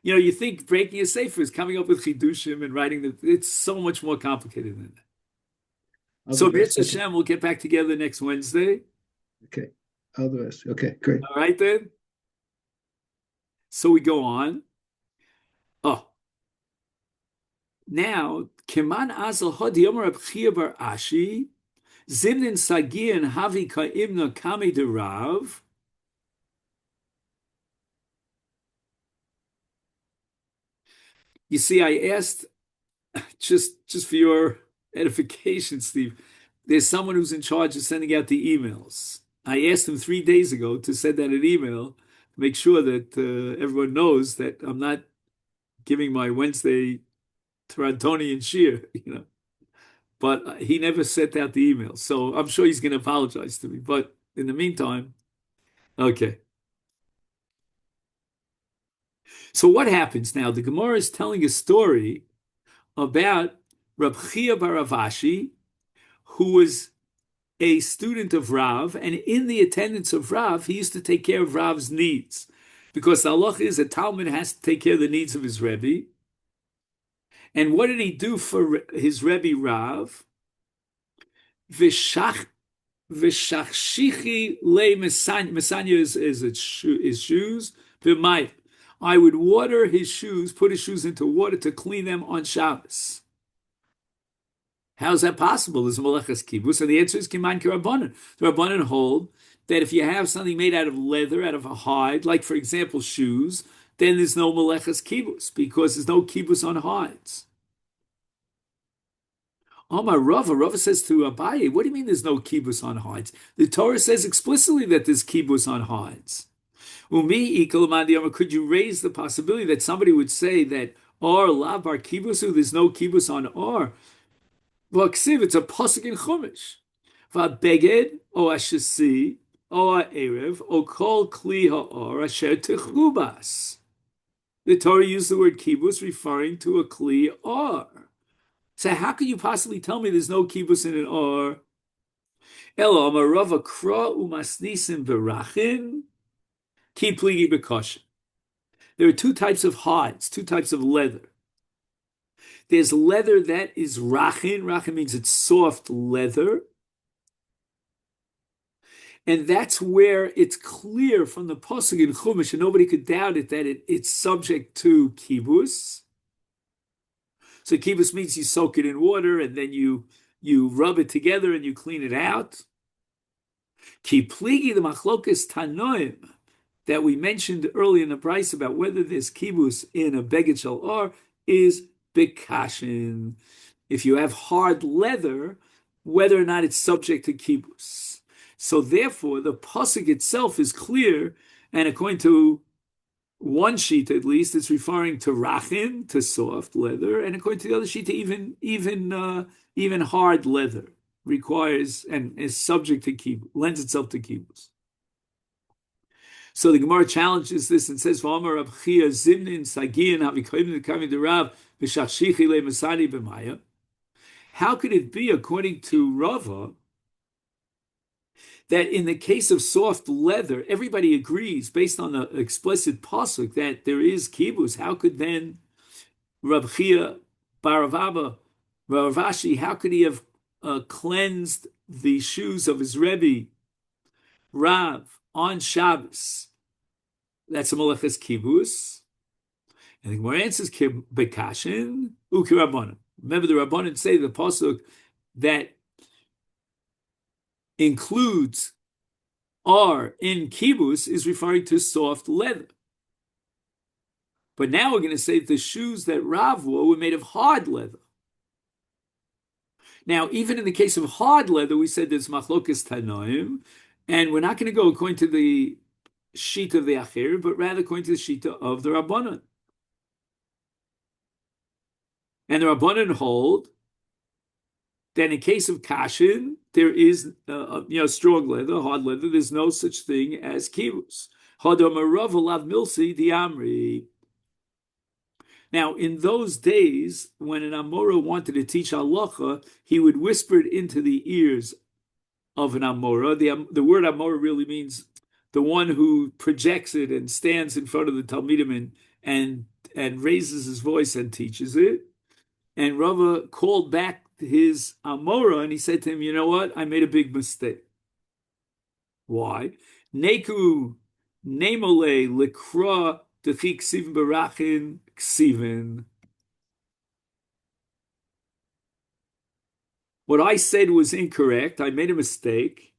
you think breaking a Sefer is coming up with Chidushim and writing it's so much more complicated than that. So B'ez Hashem, we'll get back together next Wednesday. Okay. All the best. Okay, great. All right then. So we go on. Now, Keman Azal Hadi Yomer Reb Chia Bar Ashi, Zimnin Sagin Havi Ka'imna Kami de Rav. You see, I asked, just for your edification, Steve, there's someone who's in charge of sending out the emails. I asked him 3 days ago to send out an email to make sure that everyone knows that I'm not giving my Wednesday Torontonian shir, But he never sent out the email. So I'm sure he's going to apologize to me. But in the meantime, okay. So what happens now? The Gemara is telling a story about Reb Chia bar Avashi, who was a student of Rav, and in the attendance of Rav, he used to take care of Rav's needs. Because the halacha is a Talmud has to take care of the needs of his Rebbe. And what did he do for his Rebbe Rav? V'shachshichi le mesanya is shoes. V'mayit. I would water his shoes, put his shoes into water to clean them on Shabbos. How is that possible? There's Melechas Kibus, and the answer is Kiman K'Rabbanan. The Rabbanan hold that if you have something made out of leather, out of a hide, like for example shoes, then there's no Melechas Kibus because there's no Kibus on hides. Omar Rava says to Abaye, what do you mean there's no Kibus on hides? The Torah says explicitly that there's Kibus on hides. Could you raise the possibility that somebody would say that or lav bar kibusu, there's no kibus on or? Well, it's a pasuk in Chumash. Va'beged o ashasi o ha'erev o kol kli ha'or asher techubas. The Torah used the word kibus referring to a kli or. So how can you possibly tell me there's no kibus in an or? Elo amarava kra umasnisim berachin. There are two types of hides, two types of leather. There's leather that is rachin. Rachin means it's soft leather. And that's where it's clear from the pasuk in Chumash, and nobody could doubt it, that it's subject to kibus. So kibus means you soak it in water and then you rub it together and you clean it out. Ki pligi the machlokas tanoim that we mentioned earlier in the price about whether there's kibus in a beged shel or is bekashin. If you have hard leather, whether or not it's subject to kibus. So therefore, the pasuk itself is clear, and according to one sheet at least, it's referring to rachin, to soft leather, and according to the other sheet, even hard leather requires and is subject to kibbutz, lends itself to kibbutz. So the Gemara challenges this and says, "V'amar Rab Chia Zimnin Sagian Havikoyim Nekami Derav V'Shachshichi Le Masani B'Maya." How could it be, according to Rava, that in the case of soft leather, everybody agrees based on the explicit pasuk that there is kibbutz? How could then Rab Chia Baravaba Ravashi, how could he have cleansed the shoes of his Rebbe Rav on Shabbos? That's a malaches kibbutz. And the Gemara answers bekashin ukirabbanan. Remember, the Rabbanan say the pasuk that includes are in kibbutz is referring to soft leather. But now we're going to say that the shoes that Rav wore were made of hard leather. Now, even in the case of hard leather, we said there's machlokas tanoim, and we're not going to go according to the sheet of the Acher, but rather according to the sheet of the Rabbanan. And the Rabbanan hold that in case of kashin, there is strong leather, hard leather. There's no such thing as kibbutz. Hadamarav alav milsi diamri. Now, in those days, when an Amora wanted to teach halacha, he would whisper it into the ears of an Amora. The word Amora really means the one who projects it and stands in front of the Talmidim and raises his voice and teaches it. And Rava called back his Amora and he said to him, "You know what? I made a big mistake." Why? Neku nemole likra dechi ksivin barachin ksivin. What I said was incorrect. I made a mistake.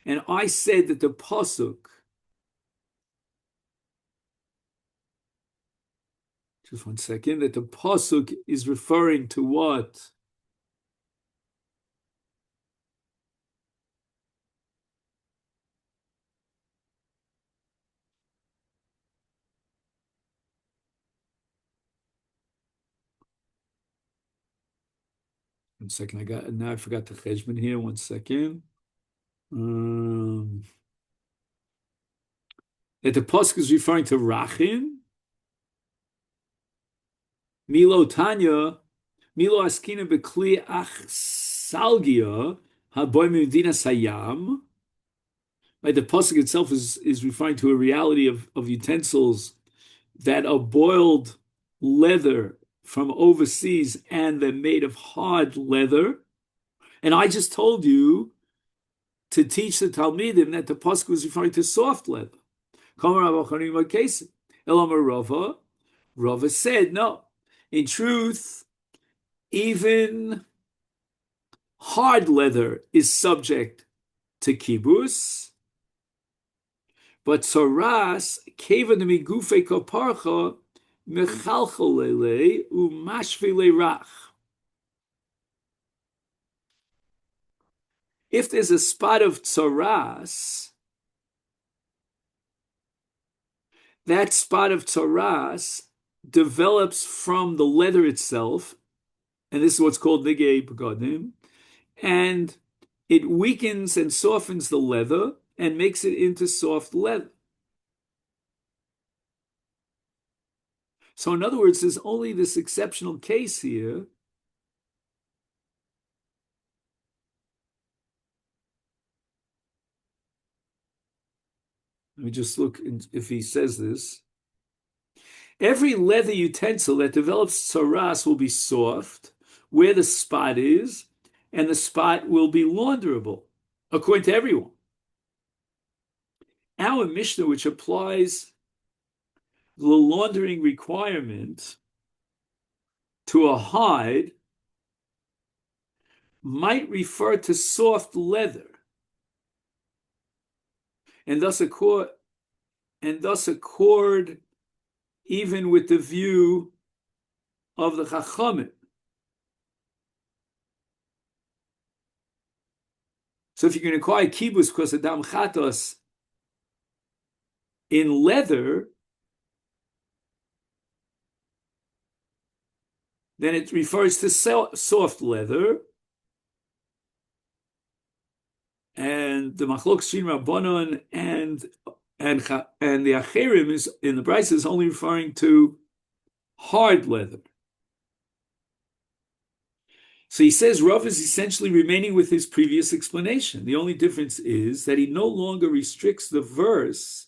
And I said that the pasuk, just one second, that the pasuk is referring to what? One second, I forgot the cheshbon here. One second. That the pasuk is referring to rachin. Milo Tanya, Milo Askina Bekli Ach Salgia, Haboy Medina Sayam. Right, the pasuk itself is referring to a reality of utensils that are boiled leather from overseas and they're made of hard leather. And I just told you to teach the Talmidim that the pasuk was referring to soft leather. Rava said, no. In truth, even hard leather is subject to kibbutz, but tzoras keva demigufe koparcha mechalcholele umashvile rach. If there's a spot of tzoras, that spot of tzoras develops from the leather itself, and this is what's called nigei begodim, and it weakens and softens the leather and makes it into soft leather. So in other words, there's only this exceptional case here let me just look if he says this. Every leather utensil that develops tsaras will be soft where the spot is, and the spot will be launderable, according to everyone. Our Mishnah, which applies the laundering requirement to a hide, might refer to soft leather, and thus accord even with the view of the Chachamim. So if you can acquire kibbutz because Adam Chatos In leather, then it refers to soft leather. And the Machlok Shin Rabbanon and the Acherim is in the Brisa is only referring to hard leather. So he says Rav is essentially remaining with his previous explanation. The only difference is that he no longer restricts the verse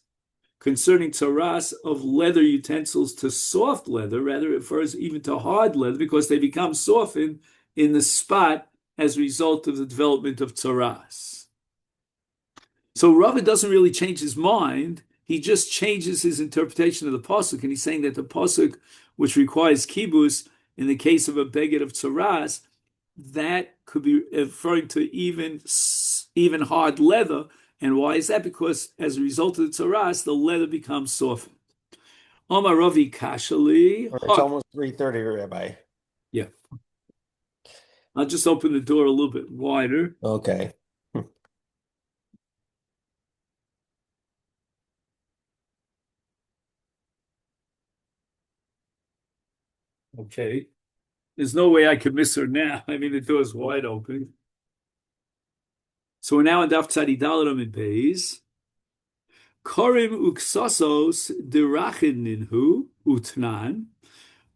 concerning tzaras of leather utensils to soft leather, rather it refers even to hard leather because they become softened in the spot as a result of the development of tzaras. So Rava doesn't really change his mind. He just changes his interpretation of the pasuk, and he's saying that the pasuk, which requires kibus in the case of a beged of tzaras, that could be referring to even hard leather. And why is that? Because as a result of the tzaras, the leather becomes softened. Omar Ravi Kashali. It's almost 3:30, Rabbi. Yeah. I'll just open the door a little bit wider. Okay. Okay. There's no way I could miss her now. I mean, the door's wide open. So we're now in Daf Tzadi Daladam in Beis. Korim uksasos derachin ninhu utnan.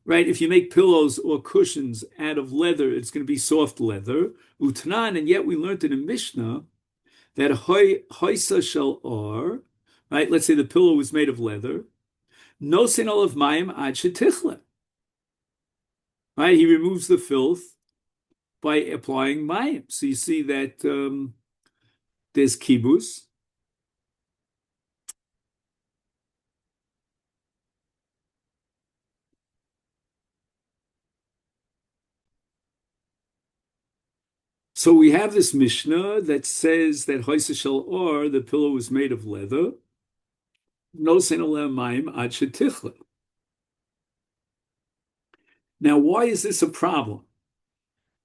Right, if you make pillows or cushions out of leather, it's going to be soft leather. Utnan, and yet we learned in a Mishnah that hoisa shel or, right, let's say the pillow was made of leather. No sin olav mayim ad shetichle. Right, he removes the filth by applying mayim. So you see that there's kibus. So we have this Mishnah that says that hoisa shel or, the pillow was made of leather. No sin olav mayim ad shetichle. Now, why is this a problem?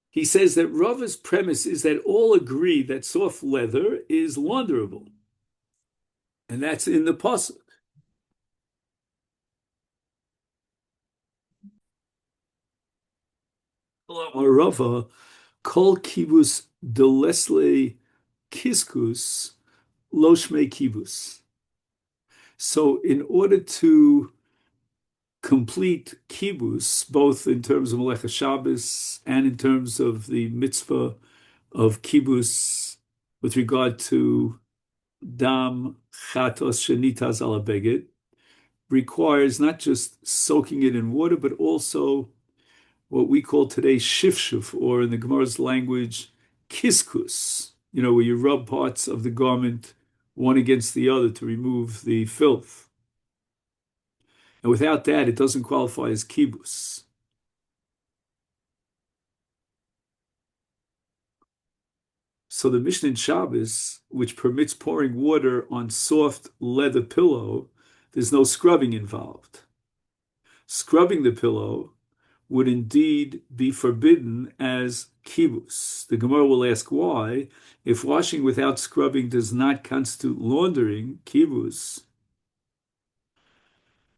He says that Rava's premise is that all agree that soft leather is launderable. And that's in the pasuk. Rava, kol kibus delesle kiskus loshme kibus. So in order to complete kibus, both in terms of Melecha Shabbos and in terms of the mitzvah of kibus with regard to dam chatos shenitas ala beged, requires not just soaking it in water, but also what we call today shifshuf, or in the Gemara's language, kiskus, where you rub parts of the garment one against the other to remove the filth. And without that, it doesn't qualify as kibus. So the Mishnah in Shabbos, which permits pouring water on soft leather pillow, there's no scrubbing involved. Scrubbing the pillow would indeed be forbidden as kibus. The Gemara will ask why. If washing without scrubbing does not constitute laundering, kibus,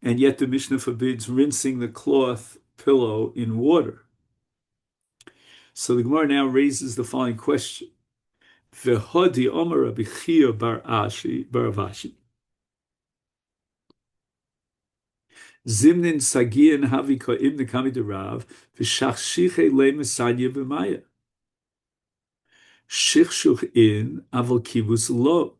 and yet the Mishnah forbids rinsing the cloth pillow in water. So the Gemara now raises the following question. V'hodi Omer Rabbi Chia bar Avashi. Zimnin sagian havi ko'im nekami derav v'shachshiche le mesanya b'maya. Shichshuch in aval kibus lo.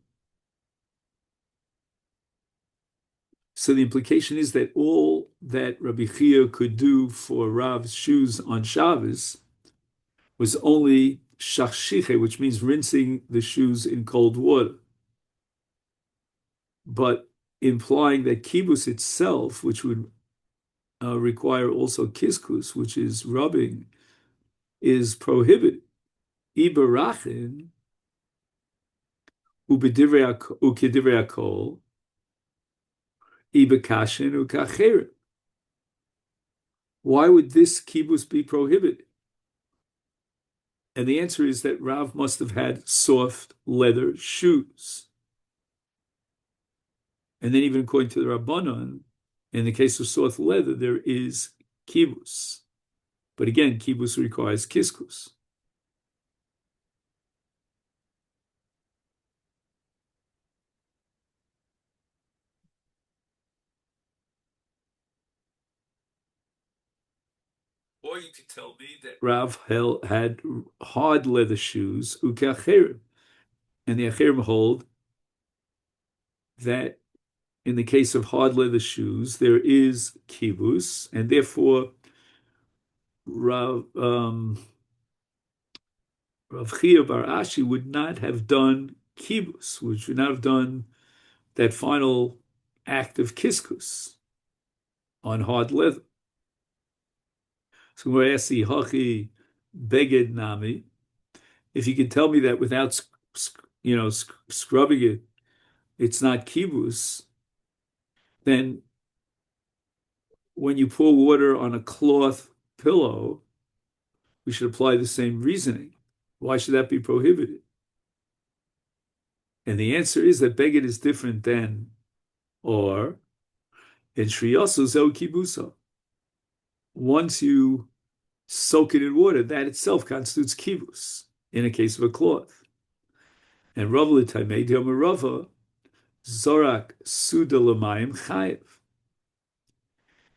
So the implication is that all that Rabbi Chia could do for Rav's shoes on Shabbos was only shachshiche, which means rinsing the shoes in cold water. But implying that kibus itself, which would require also kiskus, which is rubbing, is prohibited. Iberachin u'kedivrei hakol ibekashin u'kacherim. Why would this kibus be prohibited? And the answer is that Rav must have had soft leather shoes. And then even according to the Rabbanon, in the case of soft leather, there is kibus. But again, kibus requires kiskus. Or you could tell me that Rav had hard leather shoes, ukeacherim, and the acherim hold that in the case of hard leather shoes, there is kibus, and therefore Rav Chia bar Ashi would not have done kibus, which would not have done that final act of kiskus on hard leather. So we're asking Hachi Beged Nami, if you can tell me that without scrubbing it, it's not kibus, then when you pour water on a cloth pillow, we should apply the same reasoning. Why should that be prohibited? And the answer is that Beged is different than or in Shriyasu Zeu Kibusa. Once you soak it in water, that itself constitutes kibus in a case of a cloth. And Rav L'Taimei D'Omer Rava Zorak Suda L'Mayim Chayev.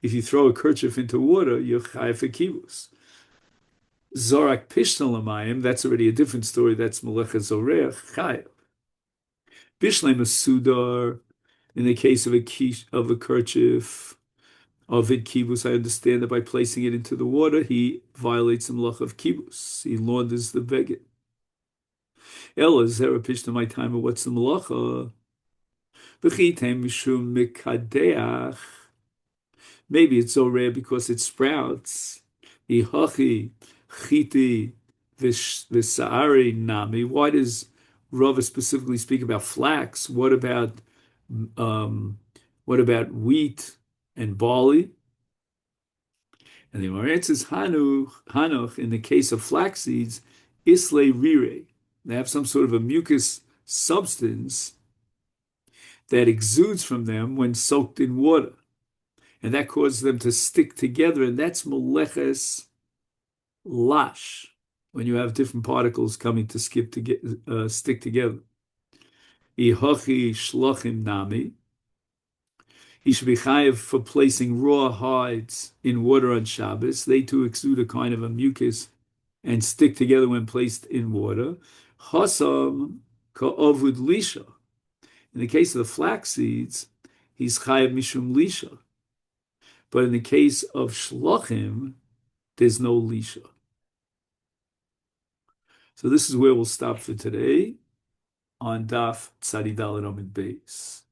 If you throw a kerchief into water, you're chayev for kibus. Zorak Pishna L'Mayim, that's already a different story. That's Melecha Zoreach Chayev. Bishlem Sudar, in the case of a kerchief, of it kibus, I understand that by placing it into the water, he violates the melach of kibus. He launders the beged. Ella zera pishna my time of what's the melacha? V'chitem mishum mikadeach. Maybe it's so rare because it sprouts. Ihachi chiti v'saari nami. Why does Rava specifically speak about flax? What about wheat and barley? And the Gemara answers Hanoch, in the case of flax seeds, isle rire. They have some sort of a mucus substance that exudes from them when soaked in water. And that causes them to stick together, and that's meleches lash, when you have different particles coming to stick together. Ihochi shlochim nami. He should be chayiv for placing raw hides in water on Shabbos. They too exude a kind of a mucus and stick together when placed in water. Chasam ka'ovud lisha. In the case of the flax seeds, he's chayiv mishum lisha. But in the case of shlochim, there's no lisha. So this is where we'll stop for today on Daf Tzadi Daled Amud Beis.